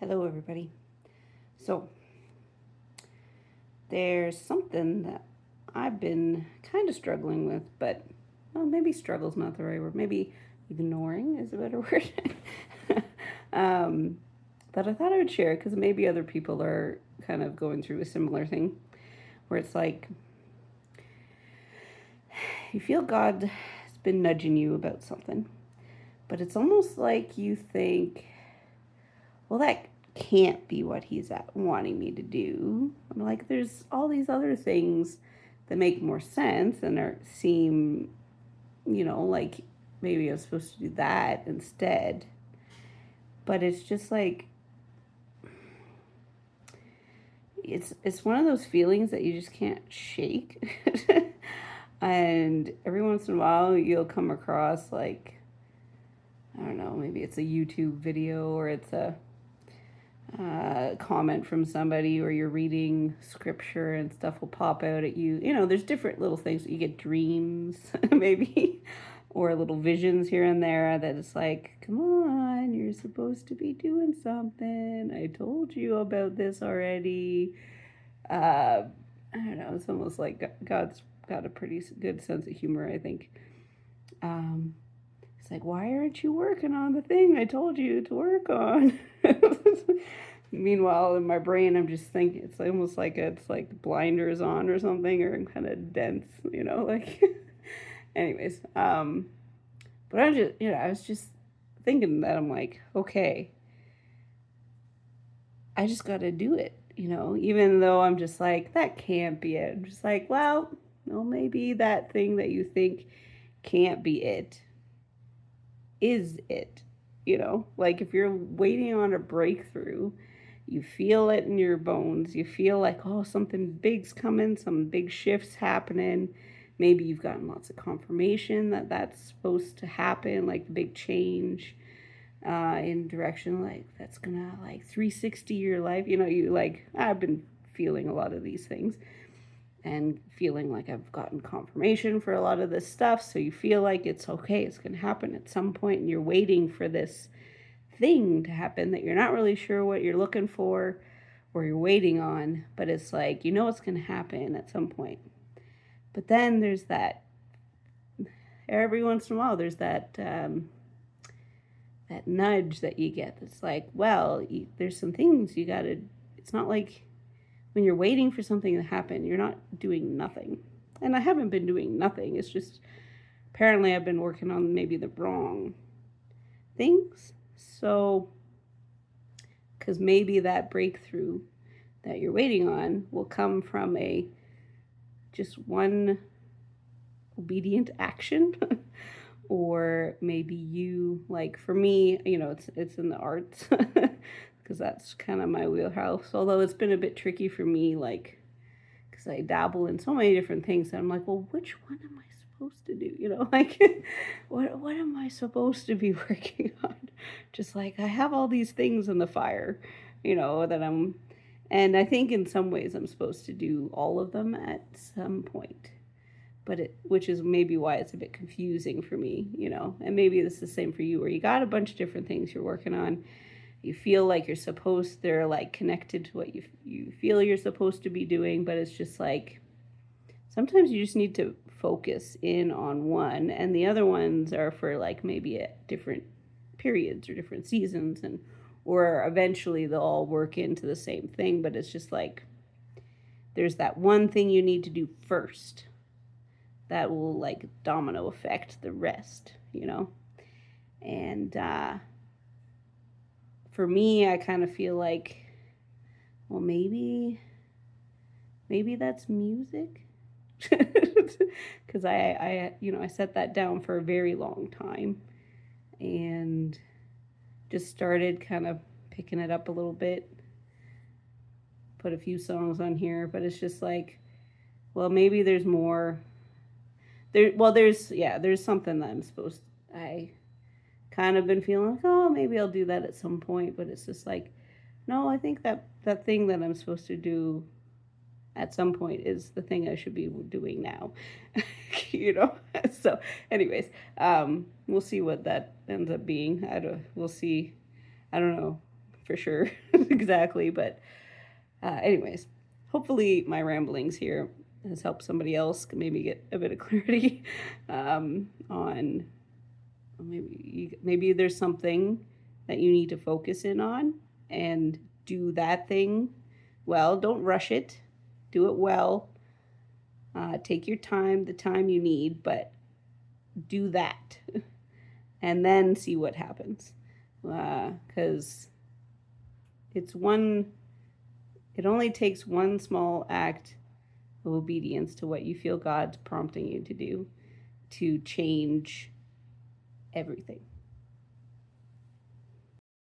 Hello, everybody. So, there's something that I've been kind of struggling with, but well, maybe struggle's not the right word. Maybe ignoring is a better word. um, that I thought I would share because maybe other people are kind of going through a similar thing where it's like you feel God has been nudging you about something, but it's almost like you think, well, that can't be what he's wanting me to do. I'm like, there's all these other things that make more sense and seem, like maybe I'm supposed to do that instead. But it's just like it's one of those feelings that you just can't shake. And every once in a while you'll come across like I don't know, maybe it's a YouTube video or it's a comment from somebody or you're reading scripture and stuff will pop out at you. There's different little things. You get dreams, maybe, or little visions here and there that it's like, come on, you're supposed to be doing something. I told you about this already. I don't know. It's almost like God's got a pretty good sense of humor, I think. Um, it's like, why aren't you working on the thing I told you to work on? Meanwhile, in my brain, I'm just thinking it's almost like it's like blinders on or something, or I'm kind of dense, like. Anyways, but I was just thinking that I'm like, okay, I just got to do it, even though I'm just like, that can't be it. I'm just like, well, no, maybe that thing that you think can't be it is it, like if you're waiting on a breakthrough, you feel it in your bones. You feel like, oh, something big's coming, some big shifts happening. Maybe you've gotten lots of confirmation that that's supposed to happen, like the big change in direction, like that's gonna like 360 your life. You like, I've been feeling a lot of these things and feeling like I've gotten confirmation for a lot of this stuff. So you feel like it's okay, it's gonna happen at some point, and you're waiting for this thing to happen that you're not really sure what you're looking for or you're waiting on, but it's like it's going to happen at some point. But then there's that every once in a while there's that nudge that you get that's like, well, there's some things you got to. It's not like when you're waiting for something to happen, you're not doing nothing. And I haven't been doing nothing. It's just apparently I've been working on maybe the wrong things. So because maybe that breakthrough that you're waiting on will come from a just one obedient action or maybe you, like for me, it's in the arts because that's kind of my wheelhouse, although it's been a bit tricky for me, like because I dabble in so many different things and I'm like, well, which one am I supposed to do, like what am I supposed to be working on? Just like I have all these things in the fire, that I'm, and I think in some ways I'm supposed to do all of them at some point, but which is maybe why it's a bit confusing for me, and maybe this is the same for you, where you got a bunch of different things you're working on. You feel like you're supposed, they're like connected to what you feel you're supposed to be doing, but it's just like sometimes you just need to focus in on one, and the other ones are for like maybe at different periods or different seasons, and or eventually they'll all work into the same thing, but it's just like there's that one thing you need to do first that will like domino affect the rest, and for me, I kind of feel like, well, maybe that's music. Because I set that down for a very long time and just started kind of picking it up a little bit, put a few songs on here, but it's just like, well, maybe there's more there. Well, there's something that I kind of been feeling like, oh, maybe I'll do that at some point, but it's just like, no, I think that thing that I'm supposed to do at some point is the thing I should be doing now. you know so anyways, we'll see what that ends up being. We'll see. I don't know for sure. exactly. But anyways, hopefully my ramblings here has helped somebody else maybe get a bit of clarity on maybe there's something that you need to focus in on and do that thing well. Don't rush it. Do it well. Take your time, the time you need, but do that, and then see what happens. Because it's one. It only takes one small act of obedience to what you feel God's prompting you to do to change everything.